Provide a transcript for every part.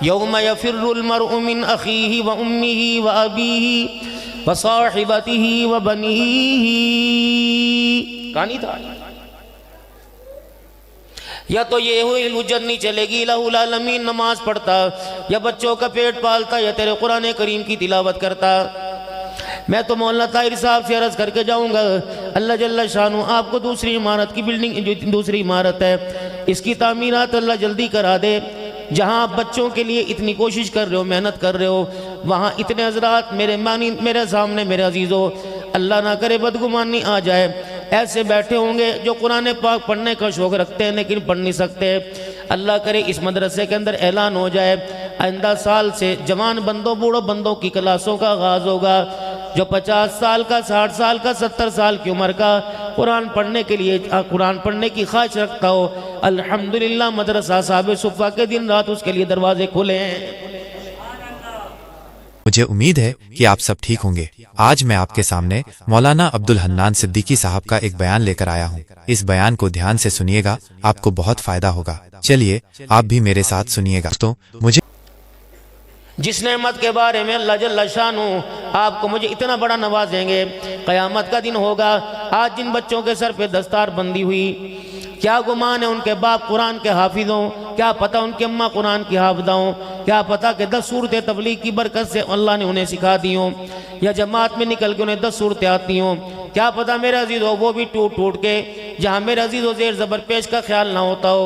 यौम यफिर्रुल मर्उ मिन अखीही व उम्मिही व अबीही व साहिबतिही व बनीही। कहानी था। या तो ये हुई हुज्जत नहीं चलेगी, इलाहुल आलमीन नमाज पढ़ता या बच्चों का पेट पालता या तेरे कुरान करीम की तिलावत करता। मैं तो मौलाना ताहिर साहब से अर्ज़ करके जाऊंगा, अल्लाह जल्ला शानु आपको दूसरी इमारत की बिल्डिंग, जो दूसरी इमारत है, इसकी तामीरात अल्लाह जल्दी करा दे। जहाँ आप बच्चों के लिए इतनी कोशिश कर रहे हो, मेहनत कर रहे हो, वहाँ इतने हजरात मेरे सामने मेरे अजीज़ों, अल्लाह ना करे बदगुमानी आ जाए, ऐसे बैठे होंगे जो कुरान पाक पढ़ने का शौक़ रखते हैं लेकिन पढ़ नहीं सकते। अल्लाह करे इस मदरसे के अंदर ऐलान हो जाए, आइंदा साल से जवान बंदों बूढ़ों बंदों की क्लासों का आगाज़ होगा। जो 50 साल का, 60 साल का, 70 साल की उम्र का कुरान पढ़ने के लिए, कुरान पढ़ने की ख्वाहिश रखता हो, अल्हम्दुलिल्लाह मदरसा साहिब सुफ़ा के दिन रात उसके लिए दरवाजे खुले हैं। मुझे उम्मीद है कि आप सब ठीक होंगे। आज मैं आपके सामने मौलाना अब्दुल हन्नान सिद्दीकी साहब का एक बयान लेकर आया हूँ। इस बयान को ध्यान से सुनिएगा, आपको बहुत फायदा होगा। चलिए आप भी मेरे साथ सुनिएगा। दोस्तों, मुझे जिस नेमत के बारे में अल्लाह जल्ला शानु आपको मुझे इतना बड़ा नवाजेंगे, क़यामत का दिन होगा। आज जिन बच्चों के सर पे दस्तार बंदी हुई, क्या गुमान है उनके बाप कुरान के हाफिज हों, क्या पता उनकी अम्मा कुरान की हाफिजा हों, क्या पता कि 10 सूरतें तबलीग की बरकत से अल्लाह ने उन्हें सिखा दी हों, या जमात में निकल के उन्हें 10 सूरतें आती हों। क्या पता मेरे अजीज़ हो वो भी टूट टूट के, जहाँ मेरे अजीज़ हो ज़ेर ज़बर पेश का ख्याल ना होता हो।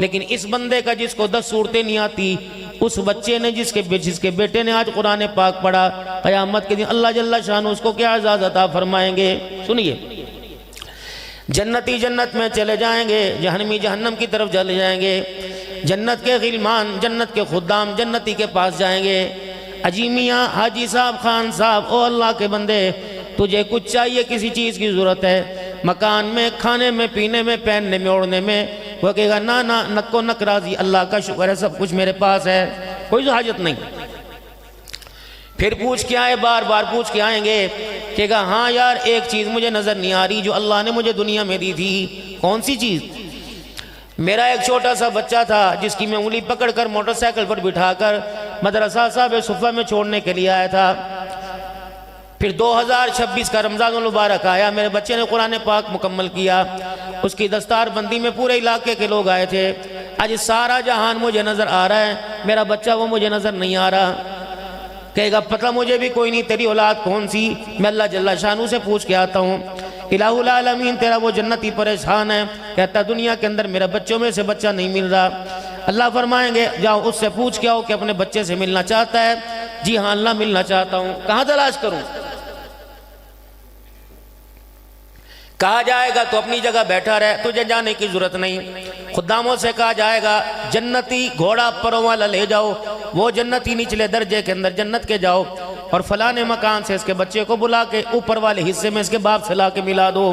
लेकिन इस बंदे का जिसको 10 सूरतें नहीं आती, उस बच्चे ने जिसके बेटे ने आज कुरान पाक पढ़ा, क़यामत के दिन अल्लाह जल्ला शान उसको क्या एज़ाज़ अता फरमाएंगे। सुनिए, जन्नती जन्नत में चले जाएंगे, जहन्नमी जहन्नम की तरफ चले जाएंगे। जन्नत के गिलमान, जन्नत के खुद्दाम जन्नती के पास जाएंगे। अजी मियाँ, हाजी साहब, खान साहब, ओ अल्लाह के बंदे, तुझे कुछ चाहिए, किसी चीज़ की ज़रूरत है, मकान में, खाने में, पीने में, पहनने में, ओढ़ने में? वो कहेगा ना ना, नक्को नक राजी, अल्लाह का शुक्र है, सब कुछ मेरे पास है, कोई हाजत नहीं। फिर पूछ के आए, बार बार पूछ के आएंगे, कहेगा हाँ यार एक चीज़ मुझे नज़र नहीं आ रही जो अल्लाह ने मुझे दुनिया में दी थी। कौन सी चीज़? मेरा एक छोटा सा बच्चा था जिसकी मैं उंगली पकड़कर मोटरसाइकिल पर बिठाकर मदरसा साहिब सुफ़ा में छोड़ने के लिए आया था। फिर 2026 का रमज़ान मुबारक आया, मेरे बच्चे ने कुरान पाक मुकम्मल किया, उसकी दस्तार बंदी में पूरे इलाके के लोग आए थे। आज सारा जहान मुझे नज़र आ रहा है, मेरा बच्चा वो मुझे नज़र नहीं आ रहा। कहेगा पता मुझे भी कोई नहीं, तेरी औलाद कौन सी? मैं अल्लाह जल्ला शानू से पूछ के आता हूँ। इलाहुल आलमीन तेरा वो जन्नती परेशान है, कहता दुनिया के अंदर मेरा बच्चों में से बच्चा नहीं मिल रहा। अल्लाह फरमाएंगे जाओ उससे पूछ के आओ कि अपने बच्चे से मिलना चाहता है। जी हाँ अल्लाह मिलना चाहता हूँ। कहाँ तलाश करूँ? कहा जाएगा तो अपनी जगह बैठा रहे, तुझे जाने की जरूरत नहीं। खुदामों से कहा जाएगा जन्नती घोड़ा परों वाला ले जाओ, वो जन्नती निचले दर्जे के अंदर जन्नत के जाओ और फलाने मकान से इसके बच्चे को बुला के ऊपर वाले हिस्से में इसके बाप से ला के मिला दो।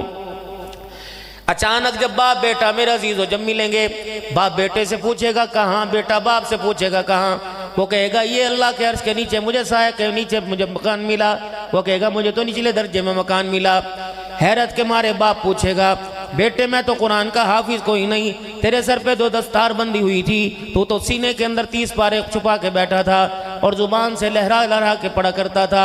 अचानक जब बाप बेटा मेरा अजीज़ो जब मिलेंगे, बाप बेटे से पूछेगा कहाँ, बेटा बाप से पूछेगा कहाँ। वो कहेगा ये अल्लाह के अर्श के नीचे मुझे साया के नीचे मुझे मकान मिला। वो कहेगा मुझे तो निचले दर्जे में मकान मिला। हैरत के मारे बाप पूछेगा बेटे मैं तो कुरान का हाफिज कोई नहीं, तेरे सर पे 2 दस्तार बंदी हुई थी, तू तो सीने के अंदर 30 पारे छुपा के बैठा था और जुबान से लहरा लहरा के पढ़ा करता था।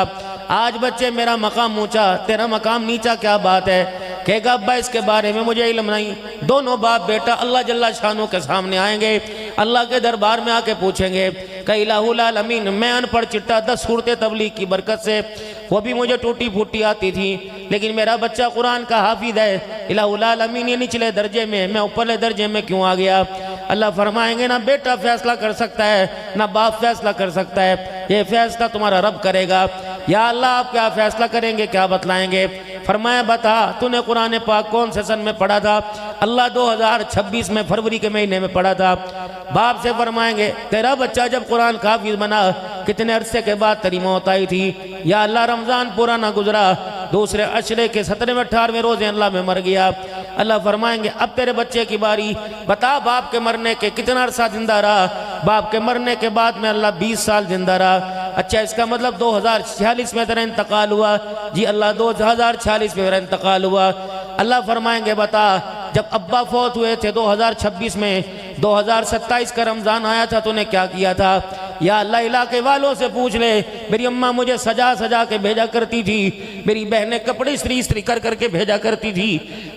आज बच्चे मेरा मकाम ऊंचा तेरा मकाम नीचा, क्या बात है? कहेगा अब्बा इसके बारे में मुझे इल्म नहीं। दोनों बाप बेटा अल्लाह जल्ला शानों के सामने आएंगे, अल्लाह के दरबार में आके पूछेंगे कि इलाहुल आलमीन मैं अनपढ़ चिट्टा 10 सूरतें तबलीग की बरकत से, वो भी मुझे टूटी फूटी आती थी, लेकिन मेरा बच्चा कुरान का हाफिज है। इलाहुल आलमीन ये निचले दर्जे में, मैं ऊपरले दर्जे में क्यों आ गया? अल्लाह फरमाएंगे ना बेटा फैसला कर सकता है ना बाप फैसला कर सकता है, ये फैसला तुम्हारा रब करेगा। या अल्लाह आप क्या फैसला करेंगे, क्या बतलाएंगे? फरमाया बता तूने कुरान पाक कौन से सन में पढ़ा था? अल्लाह 2026 में फरवरी के महीने में पढ़ा था। बाप से फरमाएंगे तेरा बच्चा जब कुरान का हाफिज बना कितने अरसे के बाद तेरी मौत आई थी? या अल्लाह रमज़ान पूरा ना गुजरा, दूसरे अशरे के 17वें 18वें रोजे अल्लाह में मर गया। अल्लाह फरमाएंगे अब तेरे बच्चे की बारी, बता बाप के मरने के कितना अरसा जिंदा रहा? बाप के मरने के बाद में अल्लाह 20 साल जिंदा रहा। अच्छा इसका मतलब 2046 में तेरा इंतकाल हुआ? जी अल्लाह 2046 में मेरा इंतकाल हुआ। अल्लाह फरमाएंगे बता जब अब्बा फौत हुए थे 2026 में, 2027 का रमज़ान आया था तूने क्या किया था? या अल्लाह इलाके वालों से पूछ ले, मेरी अम्मा मुझे सजा सजा के भेजा करती थी, मेरी बहनें कपड़े इस्त्री इस्त्री कर करके भेजा करती थी,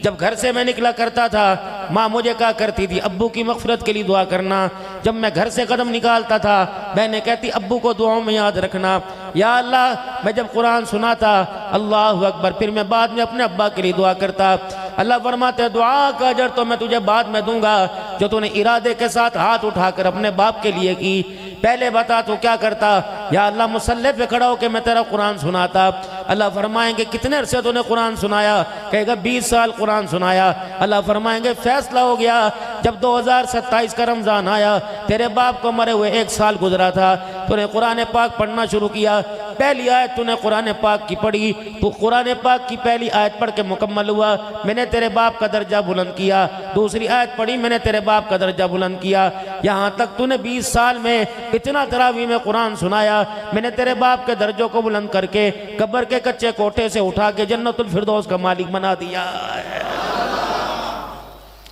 जब घर से मैं निकला करता था माँ मुझे कहा करती थी अब्बू की मग़फ़िरत के लिए दुआ करना, जब मैं घर से कदम निकालता था बहनें कहती अब्बू को दुआओं में याद रखना। या अल्लाह मैं जब कुरान सुनाता अल्लाह अकबर, फिर मैं बाद में अपने अब्बा के लिए दुआ करता। अल्लाह फरमाते दुआ का अजर तो मैं तुझे बाद में दूंगा जो तूने इरादे के साथ हाथ उठाकर अपने बाप के लिए की, पहले बता तो क्या करता। या अल्लाह मुसल्ले पे खड़ा होकर मैं तेरा कुरान सुनाता। अल्लाह फरमाएंगे कितने अरसे तूने कुरान सुनाया, कहेगा 20 साल कुरान सुनाया। अल्लाह फरमाएंगे फैसला हो गया, जब 2027 का रमज़ान आया तेरे बाप को मरे हुए 1 साल गुजरा था, तूने कुरान पाक पढ़ना शुरू किया, पहली आयत तूने कुरान पाक की पढ़ी, तू कुरान पाक की पहली आयत पढ़ के मुकम्मल हुआ, मैंने तेरे बाप का दर्जा बुलंद किया, दूसरी आयत पढ़ी मैंने तेरे बाप का दर्जा बुलंद किया, यहाँ तक तूने 20 साल में इतना तरावी में कुरान सुनाया, मैंने तेरे बाप के दर्जों को बुलंद करके कब्र के कच्चे कोठे से उठा के जन्नतुल फिरदौस का मालिक बना दिया।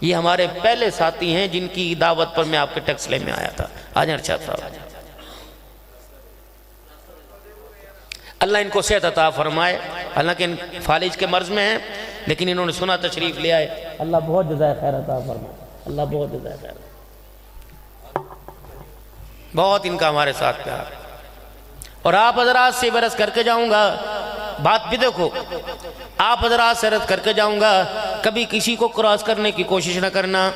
ये हमारे पहले साथी हैं जिनकी दावत पर मैं आपके टेक्सले में आया था। आज अर्शद साहब, अल्लाह इनको सेहत अता फरमाए, हालांकि फालिज के मर्ज में हैं लेकिन इन्होंने सुना तशरीफ ले आए। अल्लाह बहुत जज़ाए खैर अता फरमाए, अल्लाह बहुत जज़ाए खैर, बहुत इनका हमारे साथ प्यार। और आप हजरात से बरस करके जाऊंगा, बात भी देखो, आप हजरात से रद्द करके जाऊंगा, कभी किसी को क्रॉस करने की कोशिश ना करना।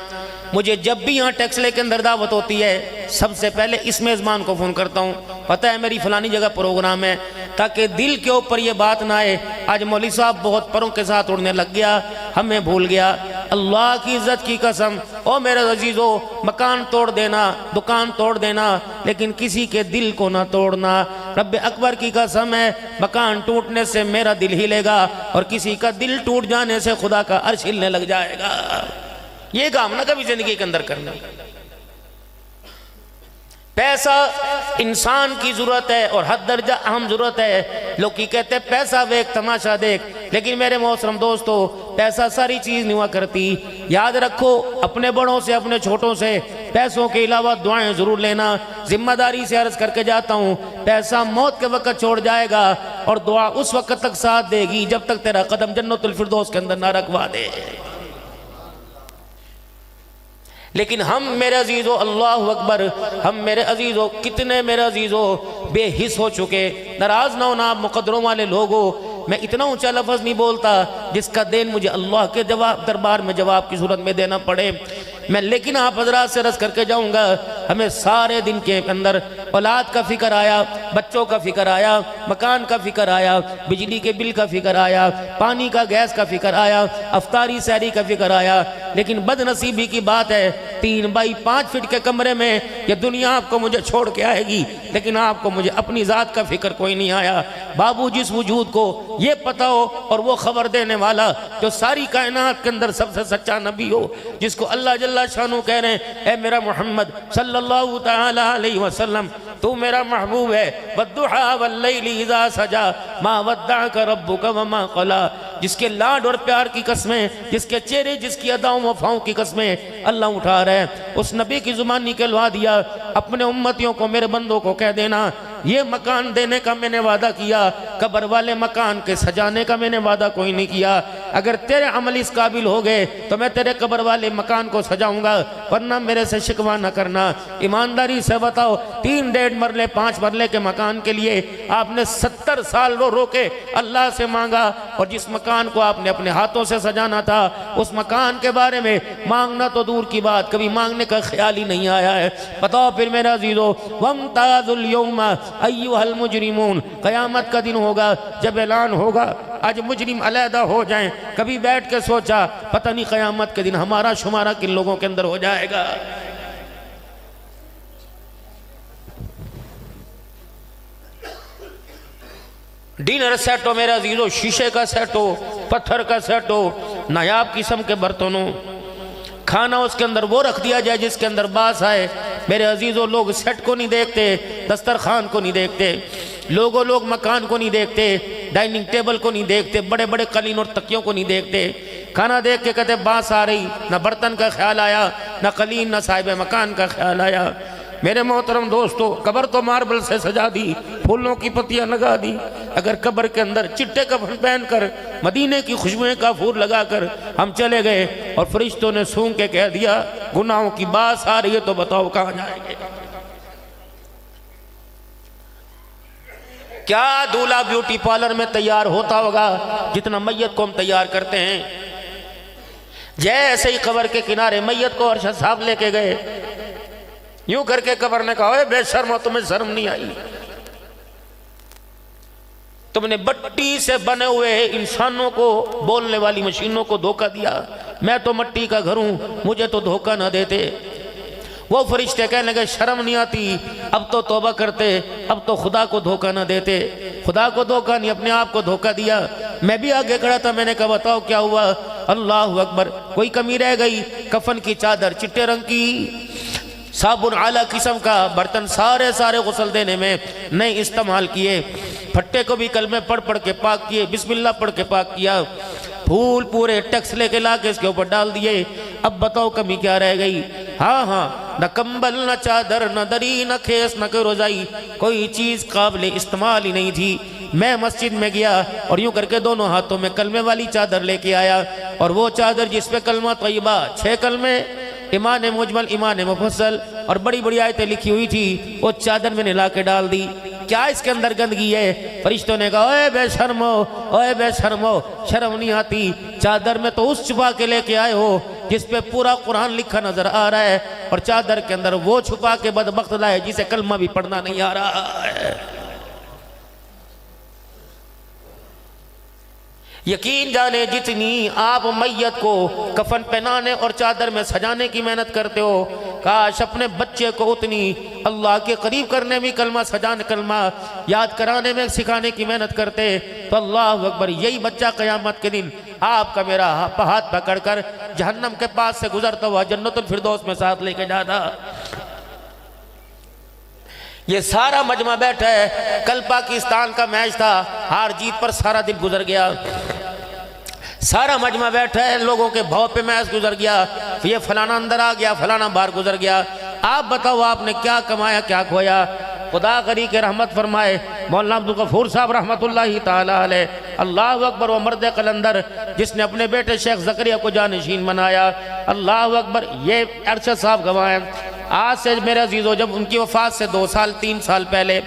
मुझे जब भी यहाँ टेक्सले के अंदर दावत होती है सबसे पहले इस मेज़बान को फ़ोन करता हूँ, पता है मेरी फ़लानी जगह प्रोग्राम है, ताकि दिल के ऊपर ये बात ना आए आज मौलवी साहब बहुत परों के साथ उड़ने लग गया, हमें भूल गया। अल्लाह की इज़्ज़त की कसम, ओ मेरे अजीज़ों, मकान तोड़ देना, दुकान तोड़ देना, लेकिन किसी के दिल को ना तोड़ना। रब्बे अकबर की कसम है, मकान टूटने से मेरा दिल हिलेगा और किसी का दिल टूट जाने से खुदा का अर्श हिलने लग जाएगा। ये काम ना कभी जिंदगी के अंदर करना। पैसा इंसान की जरूरत है और हद दर्जा अहम जरूरत है। लोग की कहते हैं पैसा देख तमाशा देख, लेकिन मेरे मोहतरम दोस्तों पैसा सारी चीज नहीं हुआ करती। याद रखो, अपने बड़ों से अपने छोटों से पैसों के अलावा दुआएं जरूर लेना। जिम्मेदारी से अर्ज करके जाता हूँ, पैसा मौत के वक्त छोड़ जाएगा और दुआ उस वक्त तक साथ देगी जब तक तेरा कदम जन्नतुल फिरदौस के अंदर ना रखवा दे। लेकिन हम मेरे अजीज़ों, अल्लाह अकबर, हम मेरे अजीज़ों, कितने मेरे अजीज़ों बेहिस हो चुके। नाराज ना होना आप मुकद्दरों वाले लोग हो, मैं इतना ऊंचा लफ्ज़ नहीं बोलता जिसका देन मुझे अल्लाह के जवाब दरबार में जवाब की सूरत में देना पड़े मैं। लेकिन आप हजरात से रस करके जाऊंगा, हमें सारे दिन के अंदर औलाद का फिक्र आया, बच्चों का फिक्र आया, मकान का फिक्र आया, बिजली के बिल का फिक्र आया, पानी का गैस का फिक्र आया, अफ्तारी सहरी का फिक्र आया। लेकिन बदनसीबी की बात है 3 बाई 5 फीट के कमरे में ये दुनिया आपको मुझे छोड़ के आएगी, लेकिन आपको मुझे अपनी ज़ात का फिक्र कोई नहीं आया। बाबू जिस वजूद को ये पता हो और वो खबर देने वाला जो सारी कायनात के अंदर सबसे सच्चा नबी हो, जिसको अल्लाह जल्ला शानू कह रहे हैं, ए मेरा मोहम्मद सल्लल्लाहु तआला अलैहि वसल्लम, तू मेरा महबूब है। वद्दुहा वल्लैलि इज़ा सजा मा वद्दअका रब्बुका वमा क़ला, जिसके लाड और प्यार की कस्में, जिसके चेहरे, जिसकी अदाओं वफाओं की कस्में अल्लाह उठा रहा है। उस नबी की जुबान निकलवा दिया, अपने उम्मतियों को, मेरे बंदों को कह देना, ये मकान देने का मैंने वादा किया, कब्र वाले मकान के सजाने का मैंने वादा कोई नहीं किया। अगर तेरे अमल इस काबिल हो गए तो मैं तेरे कब्र वाले मकान को सजाऊंगा, वरना मेरे से शिकवा न करना। ईमानदारी से बताओ, 3 1.5 मरले 5 मरले के मकान के लिए आपने 70 साल रो रो के अल्लाह से मांगा, और जिस मकान को आपने अपने हाथों से सजाना था उस मकान के बारे में मांगना तो दूर की बात, कभी मांगने का ख्याल ही नहीं आया है। बताओ फिर मेरा अज़ीज़ों, वम्ताज़ुल यौमा अय्युहल मुजरिमून, क़यामत का दिन होगा जब ऐलान होगा आज मुजरिम अलहदा हो जाएं। कभी बैठ के सोचा पता नहीं क़यामत के दिन हमारा शुमारा किन लोगों के अंदर हो जाएगा। डिनर सेट हो मेरे अजीजों, शीशे का सेट हो, पत्थर का सेट हो, नायाब किस्म के बर्तनों, खाना उसके अंदर वो रख दिया जाए जिसके अंदर बास आए। मेरे अजीजों, लोग सेट को नहीं देखते, दस्तरखान को नहीं देखते, लोग मकान को नहीं देखते, डाइनिंग टेबल को नहीं देखते, बड़े बड़े कलीन और तकियों को नहीं देखते। खाना देख के कहते बास आ रही, ना बर्तन का ख्याल आया, ना कलीन, ना साहिब मकान का ख्याल आया। मेरे मोहतरम दोस्तों, कब्र तो मार्बल से सजा दी, फूलों की पत्तियां लगा दी, अगर कब्र के अंदर चिट्टे कफन पहनकर मदीने की खुशबुएं का फूल लगाकर हम चले गए और फरिश्तों ने सूंघ के कह दिया गुनाहों की बात आ रही है, तो बताओ कहां जाएंगे? क्या दूल्हा ब्यूटी पार्लर में तैयार होता होगा जितना मैयत को हम तैयार करते हैं? जैसे ही कब्र के किनारे मैयत को अरशद साहब लेके गए, यूं करके कब्र ने कहा, ओए बेशर्मो, तुम्हें शर्म नहीं आई? तुमने मट्टी से बने हुए इंसानों को, बोलने वाली मशीनों को धोखा दिया। मैं तो मट्टी का घर हूं, मुझे तो धोखा ना देते। वो फरिश्ते कहने लगे शर्म नहीं आती? अब तो तौबा करते, अब तो खुदा को धोखा ना देते। खुदा को धोखा नहीं, अपने आप को धोखा दिया। मैं भी आगे खड़ा था, मैंने कहा बताओ क्या हुआ? अल्लाह अकबर, कोई कमी रह गई? कफन की चादर चिट्टे रंग की, साबुन आला किस्म का, बर्तन सारे सारे गुस्ल देने में नहीं इस्तेमाल किए, फट्टे को भी कलमे पढ़ पढ़ के पाक किए, बिस्मिल्लाह पढ़ के पाक किया, फूल पूरे टैक्स लेके ला के इसके ऊपर डाल दिए। अब बताओ कमी क्या रह गई? हाँ हाँ, न कंबल न चादर न दरी न खेस न कोई रोजाई, कोई चीज काबिल इस्तेमाल ही नहीं थी। मैं मस्जिद में गया और यूं करके दोनों हाथों में कलमे वाली चादर लेके आया, और वो चादर जिसपे कलमा तैयबा 6 कलमे, ईमान मुजमल, ईमान मुफस्सल और बड़ी बड़ी आयतें लिखी हुई थी, वो चादर मैंने ला के डाल दी। क्या इसके अंदर गंदगी है? फरिश्तों ने कहा ओए बेशर्मो, ओए बेशर्मो, शर्म नहीं आती? चादर में तो उस छुपा के लेके आए हो जिस पे पूरा कुरान लिखा नजर आ रहा है, और चादर के अंदर वो छुपा के बदबख्त लाए जिसे कलमा भी पढ़ना नहीं आ रहा है। यकीन जाने जितनी आप मैयत को कफन पहनाने और चादर में सजाने की मेहनत करते हो, काश अपने बच्चे को उतनी अल्लाह के करीब करने में, कलमा सजाने, कलमा याद कराने में सिखाने की मेहनत करते, तो अल्लाह अकबर, यही बच्चा क़यामत के दिन आपका मेरा हाथ पकड़कर जहन्नम के पास से गुजरता हुआ जन्नतुल फिरदौस में साथ लेके जाता। ये सारा मजमा बैठा है, कल पाकिस्तान का मैच था, हार जीत पर सारा दिन गुजर गया। सारा मजमा बैठा है, लोगों के भाव पे मैच गुजर गया, ये फलाना अंदर आ गया, फलाना बाहर गुजर गया। आप बताओ आपने क्या कमाया, क्या खोया? खुदा करी के रहमत फरमाए मौलाना अब्दुल गफूर साहब रहमतुल्लाहि ताला अलैह, अल्लाह अकबर, वो मर्द कलंदर जिसने अपने बेटे शेख ज़करिया को जानशीन बनाया, अल्लाह अकबर। ये अरशद साहब गवाह हैं। आज से मेरे अजीज़ों, जब उनकी वफ़ात से 2 साल 3 साल पहले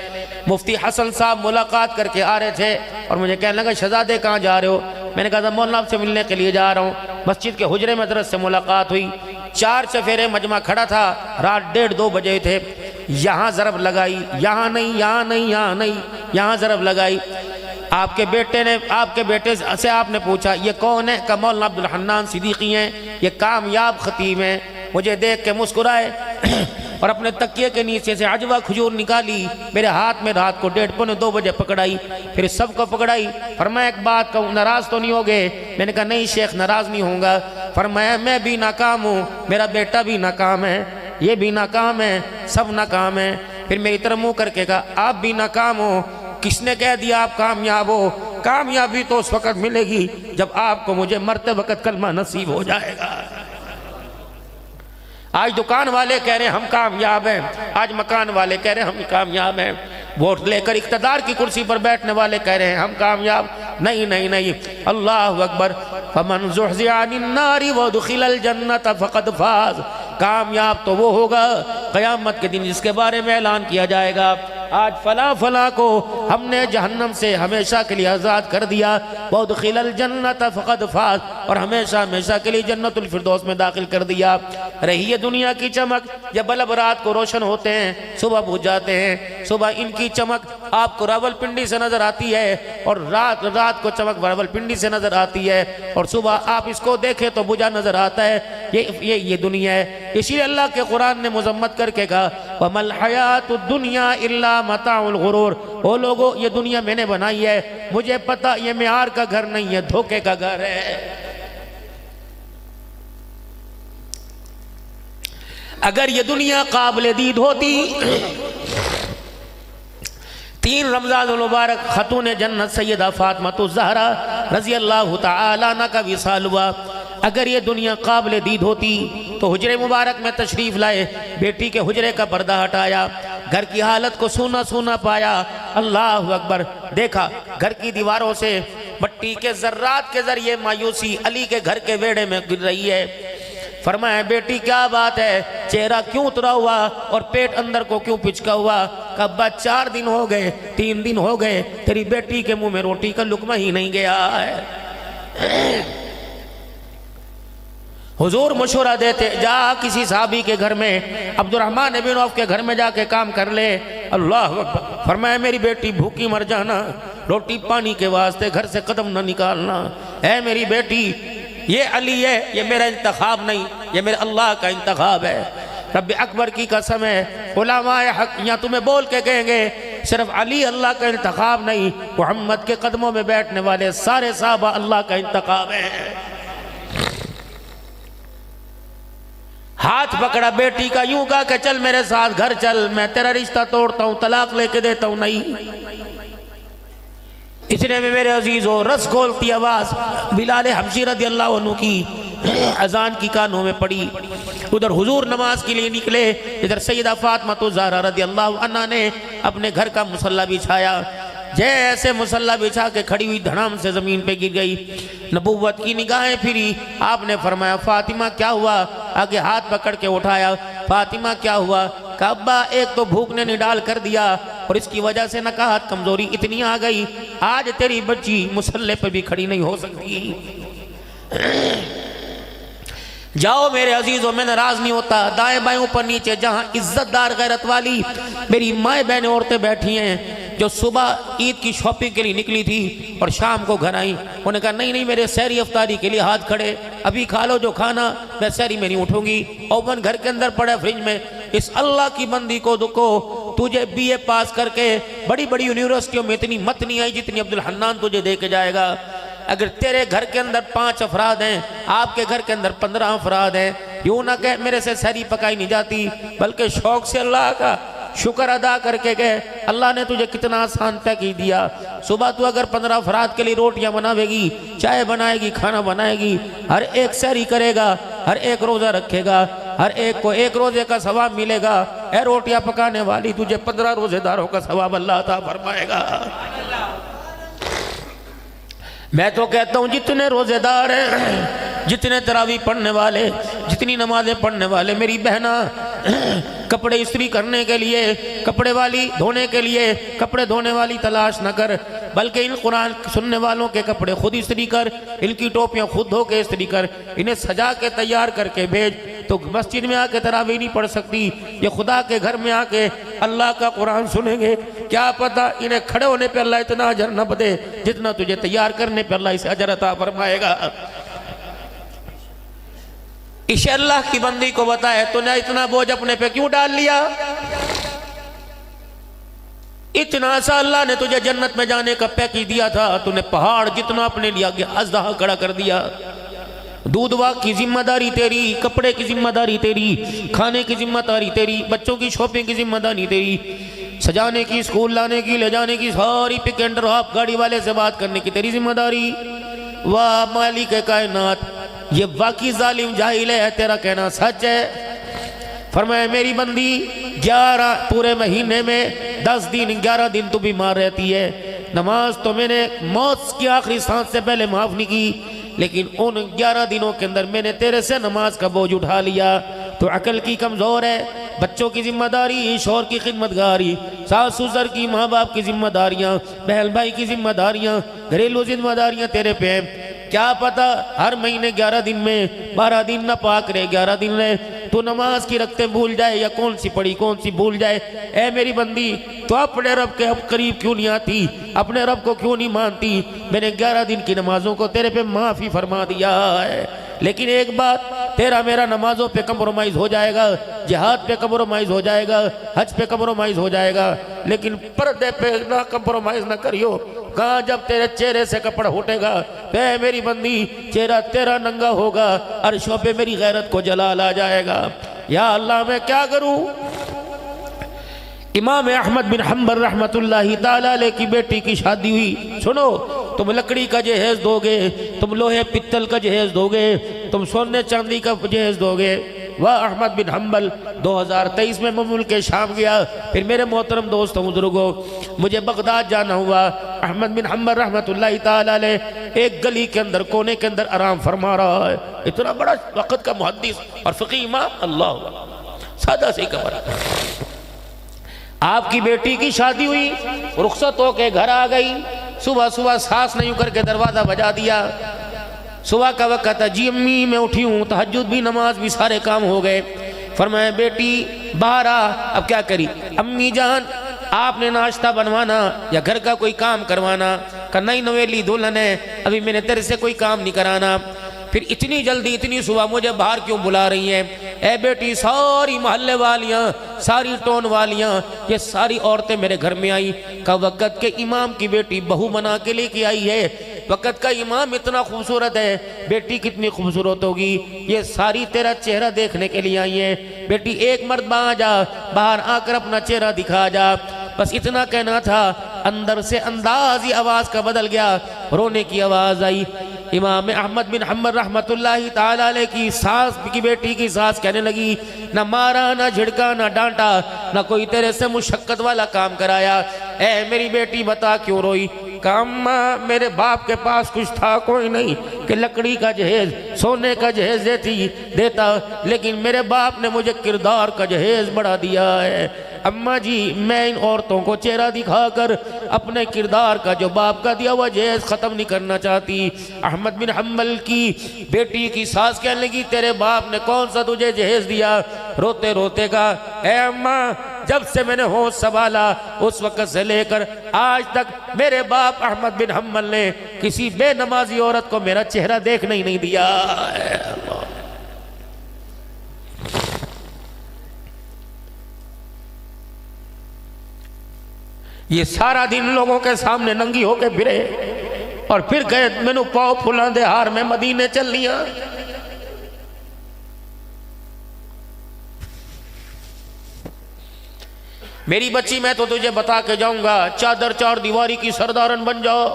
मुफ्ती हसन साहब मुलाकात करके आ रहे थे और मुझे कहने लगा शहजादे कहाँ जा रहे हो? मैंने कहा था मौलाना से मिलने के लिए जा रहा हूँ। मस्जिद के हुजरे में दरस से मुलाकात हुई, 4 चफेरे मजमा खड़ा था, रात 1:30-2 बजे थे। यहाँ ज़रब लगाई, यहाँ नहीं, यहाँ नहीं, यहाँ नहीं, यहाँ ज़रब लगाई। आपके बेटे से आपने पूछा ये कौन है? का मौलाना अब्दुल हन्नान सिद्दीकी हैं, ये कामयाब खतीब हैं। मुझे देख के मुस्कुराए और अपने तकिए के नीचे से अजवा खजूर निकाली, मेरे हाथ में रात को 1:30-2 बजे पकड़ाई, फिर सबको पकड़ाई। फरमाया एक बात कहूँ, नाराज तो नहीं होगे? मैंने कहा नहीं शेख, नाराज नहीं होऊंगा। फरमाया मैं भी नाकाम हूँ, मेरा बेटा भी नाकाम है, ये भी नाकाम है, सब नाकाम है। फिर मेरी तरफ मुँह करके कहा आप भी नाकाम हो। किसने कह दिया आप कामयाब हो? कामयाबी तो उस वक्त मिलेगी जब आपको मुझे मरते वक्त कलमा नसीब हो जाएगा। आज दुकान वाले कह रहे हैं हम कामयाब हैं, आज मकान वाले कह रहे हैं हम कामयाब हैं, वोट लेकर इख्तिदार की कुर्सी पर बैठने वाले कह रहे हैं हम कामयाब। नहीं नहीं नहीं, अल्लाह अकबर। फमन ज़ुहज़िया अनिन नारी वउदखिलल जन्नत फ़क़द फ़ाज़। कामयाब तो वो होगा क़यामत के दिन जिसके बारे में ऐलान किया जाएगा आज फला फला को हमने जहन्नम से हमेशा के लिए आज़ाद कर दिया, वउदखिलल जन्नत फ़क़द फ़ाज़, और हमेशा हमेशा के लिए जन्नतुल फिरदौस में दाखिल कर दिया। रही है दुनिया की चमक, जब बल्ब रात को रोशन होते हैं सुबह बुझ जाते हैं। सुबह इनकी चमक आपको रावलपिंडी से नजर आती है और रात को चमक रावलपिंडी से नजर आती है, और सुबह आप इसको देखें तो बुझा नजर आता है। ये दुनिया है। इसीलिए अल्लाह के कुरान ने मुज़म्मत करके कहा वमल हयातुद दुनिया इल्ला मताउल गुरूर। ओ लोगो, ये दुनिया मैंने बनाई है, मुझे पता ये मेयार का घर नहीं है, धोखे का घर है। अगर ये दुनिया काबिल दीद होती, 3 रमज़ानुल मुबारक खतून जन्नत सैयदा फातिमा ज़हरा रज़ी अल्लाह तआला अन्हा का विसाल हुआ। अगर ये दुनिया काबिल दीद होती तो हुजरे मुबारक में तशरीफ लाए, बेटी के हुजरे का पर्दा हटाया, घर की हालत को सूना सूना पाया। अल्लाह अकबर। देखा घर की दीवारों से मट्टी के जर्रात के जरिए मायूसी अली के घर के वेड़े में गिर रही है। फरमाया बेटी क्या बात है, चेहरा क्यों उतरा हुआ और पेट अंदर को क्यों पिचका हुआ? कब्बा 4 दिन हो गए, 3 दिन हो गए, तेरी बेटी के मुंह में रोटी का लुकमा ही नहीं गया है। हुजूर मशवरा देते, जा किसी साहबी के घर में, अब्दुर्रहमान इब्न औफ के घर में जाके काम कर ले। अल्लाह अकबर। फरमाया मेरी बेटी भूखी मर जाना, रोटी पानी के वास्ते घर से कदम न निकालना। है मेरी बेटी, ये अली है, ये मेरा इंतखाब नहीं, ये मेरे अल्लाह का इंतखाब है। रब अकबर की कसम है, उलमाए हक यहाँ तुम्हें बोल के कहेंगे सिर्फ अली अल्लाह का इंतखाब नहीं, मोहम्मद के कदमों में बैठने वाले सारे साहबा अल्लाह का इंतखाब है। हाथ पकड़ा बेटी का, यूं कहा कि चल मेरे साथ घर चल, मैं तेरा रिश्ता तोड़ता हूं, तलाक लेके देता हूं। नहीं, इतने में मेरे अजीजों रस खोलती आवाज बिलाल हबशी रज़ी अल्लाह अन्हु की अजान की कानों में पड़ी। उधर हुजूर नमाज के लिए निकले, इधर सैयदा फातिमा तो ज़हरा रज़ी अल्लाह अन्हा ने अपने घर का मुसल्ला बिछाया। जैसे मुसल्ला बिछा के खड़ी हुई धड़ाम से जमीन पे गिर गई। नबुव्वत की निगाहें फिरी, आपने फरमाया फातिमा क्या हुआ? आगे हाथ पकड़ के उठाया, फातिमा क्या हुआ? कब्बा एक तो भूख ने निडाल कर दिया और इसकी वजह से नकाहत कमजोरी इतनी आ गई, आज तेरी बच्ची मुसल्ले पे भी खड़ी नहीं हो सकती। जाओ मेरे अजीजों, मैं नाराज नहीं होता। दाएं बाएं ऊपर नीचे जहां इज्जतदार गैरत वाली मेरी माए बहनें औरतें बैठी हैं, जो सुबह ईद की शॉपिंग के लिए निकली थी और शाम को घर आई, उन्होंने कहा नहीं नहीं मेरे सहरी अफ्तारी के लिए हाथ खड़े, अभी खा लो जो खाना, मैं सहरी में नहीं उठूंगी। ओवन घर के अंदर पड़ा फ्रिज में। इस अल्लाह की बंदी को दुखो, तुझे BA पास करके बड़ी बड़ी यूनिवर्सिटियों में इतनी मत नहीं आई जितनी अब्दुल हन्नान तुझे दे के जाएगा। अगर तेरे घर के अंदर 5 अफराद हैं, आपके घर के अंदर 15 अफराद हैं, यूं ना कह मेरे से सहरी पकाई नहीं जाती, बल्कि शौक से अल्लाह का शुक्र अदा करके गए, अल्लाह ने तुझे कितना आसान पैकेज दिया। सुबह तू अगर 15 अफराद के लिए रोटियां बनावेगी, चाय बनाएगी, खाना बनाएगी, हर एक सहरी करेगा, हर एक रोजा रखेगा, हर एक को 1 रोजे का सवाब मिलेगा। ए रोटियां पकाने वाली, तुझे 15 रोजेदारों का सवाब अल्लाह अता फरमाएगा। मैं तो कहता हूं जितने रोजेदार हैं, जितने तरावी पढ़ने वाले, जितनी नमाजें पढ़ने वाले, मेरी बहना कपड़े इस्त्री करने के लिए, कपड़े वाली धोने के लिए कपड़े धोने वाली तलाश न कर, बल्कि इन कुरान सुनने वालों के कपड़े खुद इस्त्री कर, इनकी टोपियां खुद धो के इस्त्री कर, इन्हें सजा के तैयार करके भेज। तो मस्जिद में आके तरावी नहीं पढ़ सकती, ये खुदा के घर में आके अल्लाह का कुरान सुनेंगे, क्या पता इन्हें खड़े होने पे अल्लाह इतना अजर न दे जितना तुझे तैयार करने पे अल्लाह इसे अजर अता फरमाएगा। इसे अल्लाह की बंदी को बताए, तूने इतना बोझ अपने पे क्यों डाल लिया? इतना सा अल्लाह ने तुझे जन्नत में जाने का पैकेज दिया था, तूने पहाड़ जितना अपने लिया अज़दहा खड़ा कर दिया। दूध वाक की जिम्मेदारी तेरी, कपड़े की जिम्मेदारी तेरी, खाने की जिम्मेदारी तेरी, बच्चों की शॉपिंग की जिम्मेदारी तेरी, सजाने की, स्कूल लाने की, ले जाने की, सारी पिक एंड ड्रॉप गाड़ी वाले से बात करने की तेरी जिम्मेदारी। वाह मालिक कायनात, ये वाकई जालिम जाहिल है, तेरा कहना सच है। फरमाया मेरी बंदी 11 पूरे महीने में 10 दिन 11 दिन तू बीमार रहती है। नमाज तो मैंने मौत की आखिरी सांस से पहले माफ नहीं की, लेकिन उन 11 दिनों के अंदर मैंने तेरे से नमाज का बोझ उठा लिया। तो अकल की कमजोर है, बच्चों की जिम्मेदारी, शौहर की खिदमतगारी, सास ससुर की, माँ बाप की जिम्मेदारियाँ, बहन भाई की जिम्मेदारियाँ, घरेलू जिम्मेदारियाँ तेरे पे हैं। क्या पता हर महीने 11 दिन में 12 दिन न पाक रहे, 11 दिन रहे, तो नमाज की रखते भूल जाए या कौन सी पढ़ी कौन सी भूल जाए। ए मेरी बंदी, तो अपने रब के अब करीब क्यों नहीं आती, अपने रब को क्यों नहीं मानती? मैंने 11 दिन की नमाजों को तेरे पे माफ़ी फरमा दिया है, लेकिन एक बात, तेरा मेरा नमाजों पे कंप्रोमाइज़ हो जाएगा, जिहाद पे कंप्रोमाइज़ हो जाएगा, हज पे कंप्रोमाइज़ हो जाएगा, लेकिन पर्दे पे ना कंप्रोमाइज़ ना करियो। कहाँ जब तेरे चेहरे से कपड़ा उठेगा, पे मेरी बंदी चेहरा तेरा नंगा होगा, अर्शों पे मेरी गैरत को जलाल आ जाएगा। या अल्लाह मैं क्या करूं? इमाम अहमद बिन हम्बल रहमतुल्लाहि ताला अलैह की बेटी की शादी हुई। सुनो, तुम लकड़ी का जहेज दोगे, तुम लोहे पित्तल का जहेज दोगे, तुम सोने चांदी का जहेज दोगे। वह अहमद बिन हम्बल 2023 में मैं मुल्क शाम गया। फिर मेरे मोहतरम दोस्तों बुजुर्गों, मुझे बगदाद जाना हुआ। अहमद बिन हम्बल रहमतुल्लाहि ताला अलैह एक गली के अंदर कोने के अंदर आराम फरमा रहा है। इतना बड़ा वक़्त का मुहद्दिस और फ़क़ीह इमाम, अल्लाह सादा सी कमर। आपकी बेटी की शादी हुई, रुखसत होके घर आ गई। सुबह सुबह सास ने यूं करके दरवाज़ा बजा दिया। सुबह का वक़्त था, जी अम्मी मैं उठी हूँ, तहज्जुद भी नमाज भी सारे काम हो गए। फरमाया बेटी बाहर आ, अब क्या करी? अम्मी जान आपने नाश्ता बनवाना या घर का कोई काम करवाना? का नहीं नवेली दुल्हन है, अभी मैंने तेरे से कोई काम नहीं कराना। फिर इतनी जल्दी इतनी सुबह मुझे बाहर क्यों बुला रही हैं? ए बेटी सारी मोहल्ले वालियाँ, सारी टोन वालियाँ, ये सारी औरतें मेरे घर में आई। का वक़्त के इमाम की बेटी बहू बना के लेके आई है। वक़्त का इमाम इतना खूबसूरत है, बेटी कितनी खूबसूरत होगी, ये सारी तेरा चेहरा देखने के लिए आई है। बेटी एक मर्तबा आ जा, बाहर आकर अपना चेहरा दिखा जा। बस इतना कहना था, अंदर से अंदाज ही आवाज़ का बदल गया, रोने की आवाज़ आई। इमाम अहमद बिन हम्बल रहमतुल्लाहि ताला अलैह की सास की बेटी की सास कहने लगी, ना मारा ना झिड़का ना डांटा ना कोई तेरे से मुशक्कत वाला काम कराया। ए मेरी बेटी बता क्यों रोई? अम्मा मेरे बाप के पास कुछ था कोई नहीं कि लकड़ी का जहेज सोने का जहेज देता, लेकिन मेरे बाप ने मुझे किरदार का जहेज बढ़ा दिया है। अम्मा जी मैं इन औरतों को चेहरा दिखाकर अपने किरदार का जो बाप का दिया हुआ जहेज ख़त्म नहीं करना चाहती। अहमद बिन हम्बल की बेटी की सास कहने लगी, तेरे बाप ने कौन सा तुझे जहेज दिया? रोते रोते का, ए अम्मा जब से मैंने होश संभाला उस वक़्त से लेकर आज तक मेरे बाप अहमद बिन हम्बल ने किसी बेनमाजी औरत को मेरा चेहरा देखने ही नहीं दिया। ये सारा दिन लोगों के सामने नंगी होके फिरे और फिर कहे मैनू पाओ फुलां दे हार में मदीने चलियां। मेरी बच्ची मैं तो तुझे बता के जाऊंगा, चादर चार दीवारी की सरदारन बन जाओ।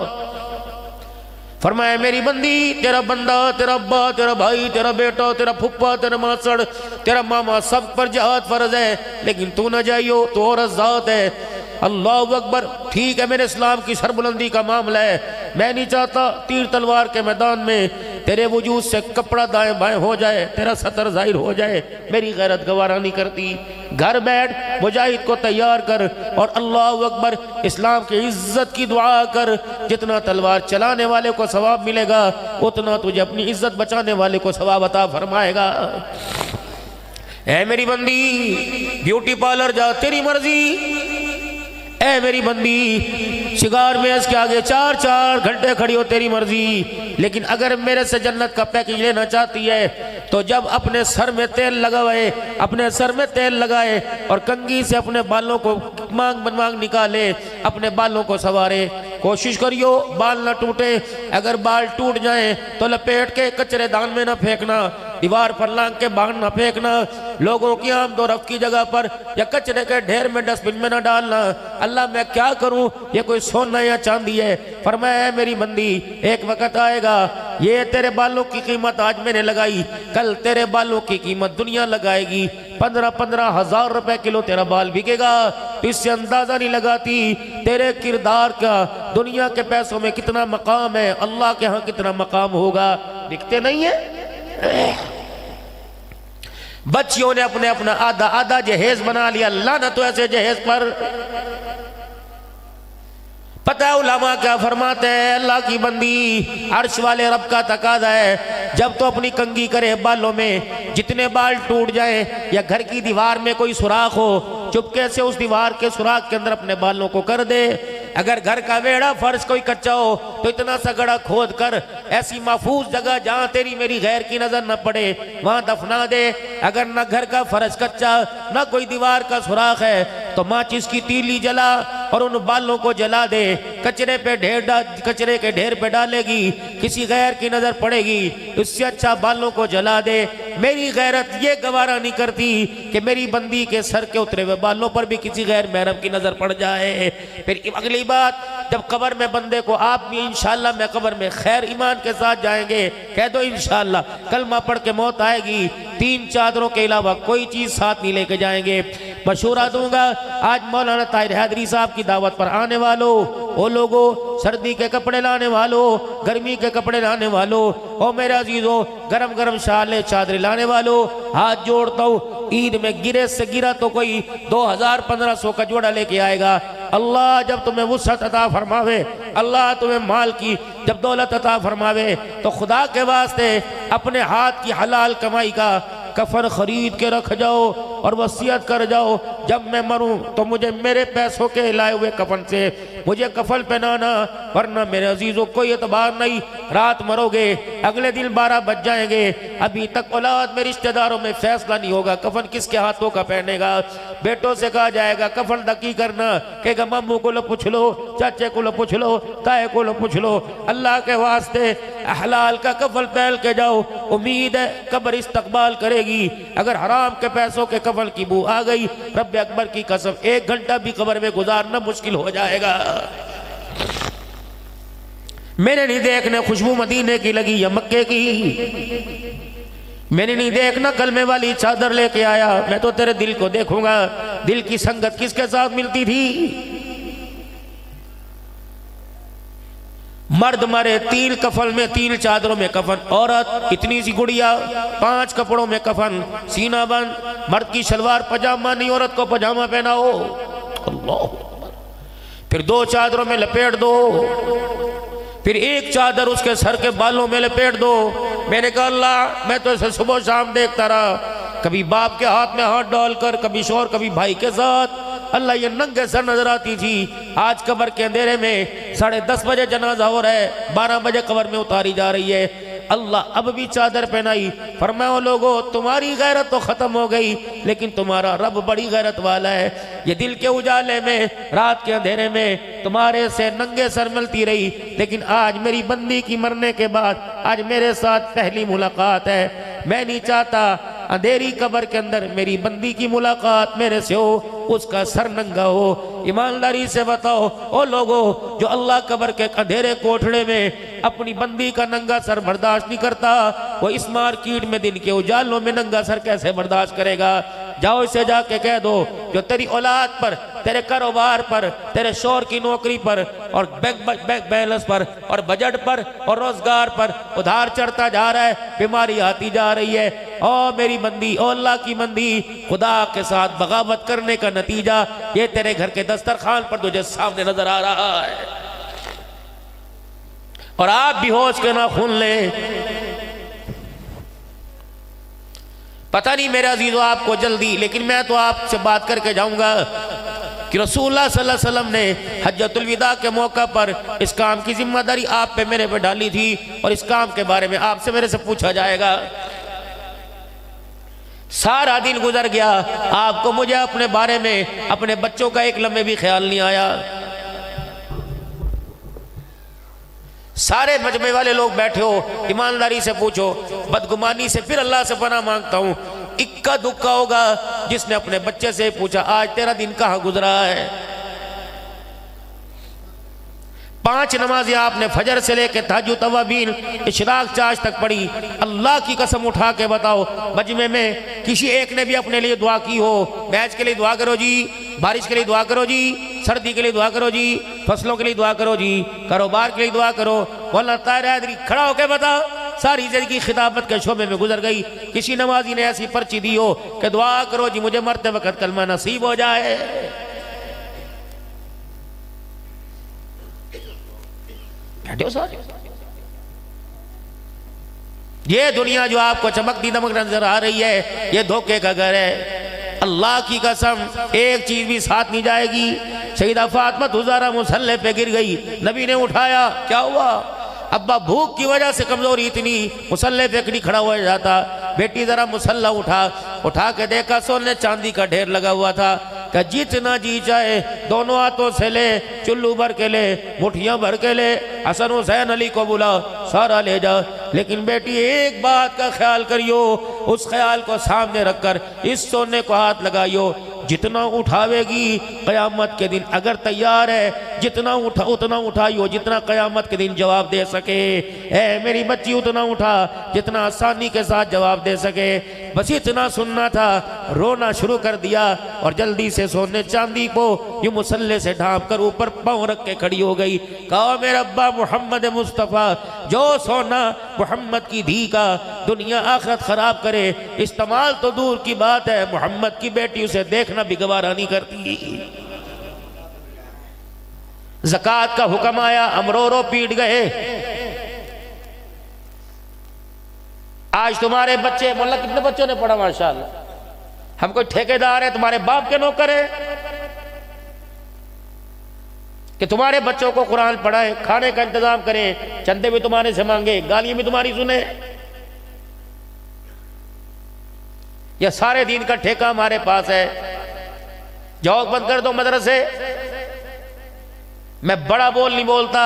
फरमाया मेरी बंदी, तेरा बंदा, तेरा अब्बा, तेरा भाई, तेरा बेटा, तेरा फुप्पा, तेरा मासड़, तेरा मामा, सब पर जिहाद फर्ज है, लेकिन तू न जाइयो, तू औरत ज़ात है। अल्लाह अकबर। ठीक है मेरे इस्लाम की सरबुलंदी का मामला है, मैं नहीं चाहता तीर तलवार के मैदान में तेरे वजूद से कपड़ा दाएं बाएं हो जाए, तेरा सतर जाहिर हो जाए, मेरी गैरत गवारा नहीं करती। घर बैठ मुजाहिद को तैयार कर और अल्लाह अकबर इस्लाम की इज्जत की दुआ कर। जितना तलवार चलाने वाले को सवाब मिलेगा उतना तुझे अपनी इज्जत बचाने वाले को सवाब अता फरमाएगा। ऐ मेरी बंदी ब्यूटी पार्लर जा तेरी मर्जी, ऐ मेरी बंदी शिगार में के आगे 4-4 घंटे खड़ी हो तेरी मर्जी, लेकिन अगर मेरे से जन्नत का पैकेज लेना चाहती है तो जब अपने सर में तेल लगाए, अपने सर में तेल लगाए और कंघी से अपने बालों को मांग निकाले, अपने बालों को संवारे। कोशिश करियो बाल ना टूटे, अगर बाल टूट जाए तो लपेट के कचरे दान में ना फेंकना, दीवार पर लांग के बाहर ना फेंकना, लोगों की आमदोरफ्त की जगह पर या कचरे के ढेर में डस्टबिन में ना डालना। अल्लाह मैं क्या करूं, ये कोई सोना या चांदी है। फरमाया मेरी बंदी एक वक्त आएगा, ये तेरे बालों की कीमत आज मैंने लगाई, कल तेरे बालों की कीमत दुनिया लगाएगी। 15-15 हज़ार रुपए किलो तेरा बाल बिकेगा। इससे अंदाजा नहीं लगाती तेरे किरदार का दुनिया के पैसों में कितना मकाम है, अल्लाह के यहाँ कितना मकाम होगा। दिखते नहीं है। बच्चियों ने अपने अपना आधा आधा जहेज बना लिया। अल्लाह ना तो ऐसे जहेज पर। पता है उलमा क्या फरमाते हैं, अल्लाह की बंदी अर्श वाले रब का तकाज़ा है, जब तो अपनी कंघी करे बालों में, जितने बाल टूट जाए या घर की दीवार में कोई सुराख हो, चुपके से उस दीवार के सुराख के अंदर अपने बालों को कर दे। अगर घर का वेड़ा फर्श कोई कच्चा हो तो इतना सा गड़ा खोद कर ऐसी महफूज जगह जहां तेरी मेरी गैर की नजर न पड़े वहां दफना दे। अगर न घर का फर्श कच्चा न कोई दीवार का सुराख है तो माचिस की तीली जला और उन बालों को जला दे। कचरे के ढेर पे डालेगी, किसी गैर की नजर पड़ेगी, इससे अच्छा बालों को जला दे। मेरी गैरत ये गवारा नहीं करती कि मेरी बंदी के सर के उतरे हुए बालों पर भी किसी गैर महरम की नजर पड़ जाए। फिर अगली बात, जब कब्र में बंदे को आप भी इंशाअल्लाह मैं कब्र में खैर ईमान के साथ जाएंगे, कह दो इंशाअल्लाह, कलमा पढ़ के मौत आएगी, 3 चादरों के अलावा कोई चीज़ साथ नहीं लेके जाएंगे। मशूरा दूंगा, आज मौलाना ताहिर हैदरी साहब की दावत पर आने वालों, ओ लोगों, सर्दी के कपड़े लाने वालों, गर्मी के कपड़े लाने वालों, ओ मेरे अजीजों, गरम गरम शाले चादरें लाने वालों, हाथ जोड़ता हूँ, ईद में गिरे से गिरा तो कोई 2000-1500 का जोड़ा लेके आएगा। अल्लाह जब तुम्हें वुसअत अता फरमावे, अल्लाह तुम्हें माल की जब दौलत अता फरमावे, तो खुदा के वास्ते अपने हाथ की हलाल कमाई का कफन खरीद के रख जाओ और वसीयत कर जाओ, जब मैं मरूं तो मुझे मेरे पैसों के लाए हुए कफन से मुझे कफन पहनाना, वरना मेरे अजीजों कोई एतबार नहीं, रात मरोगे, अगले दिन 12 बज जाएंगे, अभी तक औलाद में रिश्तेदारों में फैसला नहीं होगा कफन किसके हाथों का पहनेगा। बेटों से कहा जाएगा कफन दकी करना, कहेगा मम्मू को लो पूछ लो, चाचे को लो पूछ लो, ताए को लो पूछ लो। अल्लाह के वास्ते हलाल का कफन पहन के जाओ, उम्मीद है कब्र इस्तकबाल करेगी। अगर हराम के पैसों के कफन की बू आ गई, रब अकबर की कसम 1 घंटा भी कब्र में गुजारना मुश्किल हो जाएगा। मैंने नहीं देखना खुशबू मदीने की लगी या मक्के की, मैंने नहीं देखना कलमे वाली चादर लेके आया, मैं तो तेरे दिल को देखूंगा, दिल की संगत किसके साथ मिलती थी। मर्द मरे 3 कफन में, 3 चादरों में कफन, औरत इतनी सी गुड़िया 5 कपड़ों में कफन, सीना बंद, मर्द की शलवार पजामा नहीं, औरत को पजामा पहनाओ, अल्लाह, फिर 2 चादरों में लपेट दो, फिर 1 चादर उसके सर के बालों में लपेट दो। मैंने कहा अल्लाह, मैं तो इसे सुबह शाम देखता रहा, कभी बाप के हाथ में हाथ डालकर, कभी शोर, कभी भाई के साथ, अल्लाह ये नंगे सर नजर आती थी। आज कब्र के अंधेरे में 10:30 बजे जनाजा हो रहा है, 12 बजे कब्र में उतारी जा रही है। अल्लाह अब भी चादर पहनाई, फरमाओ लोगों तुम्हारी गैरत तो खत्म हो गई, लेकिन तुम्हारा रब बड़ी गैरत वाला है। ये दिल के उजाले में, रात के अंधेरे में तुम्हारे से नंगे सर मिलती रही, लेकिन आज मेरी बंदी की मरने के बाद आज मेरे साथ पहली मुलाकात है। मैं नहीं चाहता अंधेरी कब्र के अंदर मेरी बंदी की मुलाकात मेरे से हो, उसका सर नंगा हो। ईमानदारी से बताओ ओ लोगों, जो अल्लाह कब्र के अंधेरे कोठड़े में अपनी बंदी का नंगा सर बर्दाश्त नहीं करता, वो इस मार्केट में दिन के उजालों में नंगा सर कैसे बर्दाश्त करेगा। जाओ इसे जाके कह दो, जो तेरी औलाद पर, तेरे कारोबार पर, तेरे शोर की नौकरी पर और बैंक बैलेंस पर और बजट पर और रोजगार पर उधार चढ़ता जा रहा है, बीमारी आती जा रही है, ओ मेरी बंदी, ओ अल्लाह की बंदी, खुदा के साथ बगावत करने का नतीजा ये तेरे घर के दस्तरखान पर तुझे सामने नजर आ रहा है। और आप भी होश के नाखून ले। पता नहीं मेरे अजीजों आपको जल्दी, लेकिन मैं तो आपसे बात करके जाऊंगा कि रसूलुल्लाह सल्लल्लाहु अलैहि वसल्लम ने हज्जतुल विदा के मौका पर इस काम की जिम्मेदारी आप पे मेरे पे डाली थी, और इस काम के बारे में आपसे मेरे से पूछा जाएगा। सारा दिन गुजर गया, आपको मुझे अपने बारे में, अपने बच्चों का एक लम्हे भी ख्याल नहीं आया। सारे मजमे वाले लोग बैठे हो, ईमानदारी से पूछो, बदगुमानी से फिर अल्लाह से पनाह मांगता हूं, इक्का दुक्का होगा जिसने अपने बच्चे से पूछा आज तेरा दिन कहां गुजरा है। 5 नमाजें आपने फजर से लेकर तहज्जुद तवाबीन इशराक चाश तक पढ़ी। अल्लाह की कसम उठा के बताओ, मजमे में किसी एक ने भी अपने लिए दुआ की हो? मैच के लिए दुआ करो जी, बारिश के लिए दुआ करो जी, सर्दी के लिए दुआ करो जी, फसलों के लिए दुआ करो जी, कारोबार के लिए दुआ करो। मौलाना ताहिर हैदरी खड़ा होकर बताओ, सारी जिंदगी खिताबत के शोबे में गुजर गई, किसी नमाजी ने ऐसी पर्ची दी हो कि दुआ करो जी मुझे मरते वक्त कलमा नसीब हो जाए? ये दुनिया जो आपको चमकती दमक नजर आ रही है, ये धोखे का घर है। अल्लाह की कसम एक चीज भी साथ नहीं जाएगी। सईदा फातिमा ज़हरा मुसल्ले पे गिर गई, नबी ने उठाया, क्या हुआ? अब्बा भूख की वजह से कमजोरी इतनी, मुसल्ले पे नहीं खड़ा हुआ जाता। बेटी जरा मुसल्ला उठा के देखा, सोने चांदी का ढेर लगा हुआ था। कि जितना जी चाहे दोनों हाथों से ले, चुल्लू भर के ले, मुठियां भर के ले, हसन हुसैन अली को बुला, सारा ले जा। लेकिन बेटी एक बात का ख्याल करियो, उस ख्याल को सामने रखकर इस सोने को हाथ लगाइयो, जितना उठावेगी क़यामत के दिन अगर तैयार है जितना उठा उतना उठाइयो जितना क़यामत के दिन जवाब दे सके। ए मेरी बच्ची उतना उठा जितना आसानी के साथ जवाब दे सके। बस इतना सुनना था, रोना शुरू कर दिया और जल्दी से सोने चांदी को यूं मुसल्ले से ढांप कर ऊपर पाँव रख के खड़ी हो गई। कहा मेरे अब्बा मोहम्मद मुस्तफ़ा जो सोना मोहम्मद की धी का दुनिया आखिरत खराब करे, इस्तेमाल तो दूर की बात है, मोहम्मद की बेटी उसे देखना भी गवारा नहीं करती। ज़कात का हुक्म आया, अमरो पीट गए। आज तुम्हारे बच्चे, मोल्ला कितने बच्चों ने पढ़ा माशाअल्लाह, हम कोई ठेकेदार है, तुम्हारे बाप के नौकर है कि तुम्हारे बच्चों को कुरान पढ़ाए, खाने का इंतजाम करें, चंदे भी तुम्हारे से मांगे, गालियां भी तुम्हारी सुने। यह सारे दीन का ठेका हमारे पास है। जौक बंद कर दो मदरसे। मैं बड़ा बोल नहीं बोलता,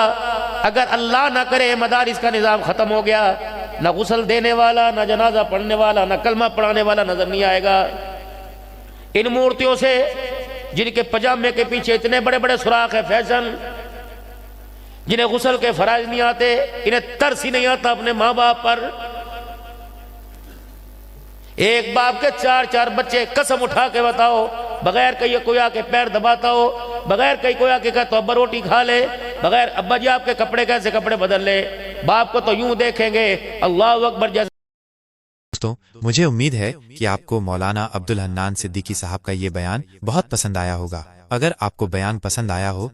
अगर अल्लाह ना करे मदारिस का निज़ाम ख़त्म हो गया, ना गुस्ल देने वाला, ना जनाजा पढ़ने वाला, ना कलमा पढ़ाने वाला नजर नहीं आएगा। इन मूर्तियों से जिनके पजामे के पीछे इतने बड़े बड़े सुराख है, फैशन, जिन्हें गुस्ल के फराज नहीं आते, इन्हें तरस ही नहीं आता अपने माँ बाप पर। एक बाप के चार चार बच्चे, कसम उठा के बताओ, बगैर कहीं कोई आके पैर दबाता हो, बगैर कहीं कोई आके कहा तो अब्बा रोटी खा ले, बगैर अब्बा जी आपके कपड़े कैसे कपड़े बदल ले, बाप को तो यूं देखेंगे अल्लाह अकबर जैसे। दोस्तों, मुझे उम्मीद है कि आपको मौलाना अब्दुल हन्नान सिद्दीकी साहब का ये बयान बहुत पसंद आया होगा। अगर आपको बयान पसंद आया हो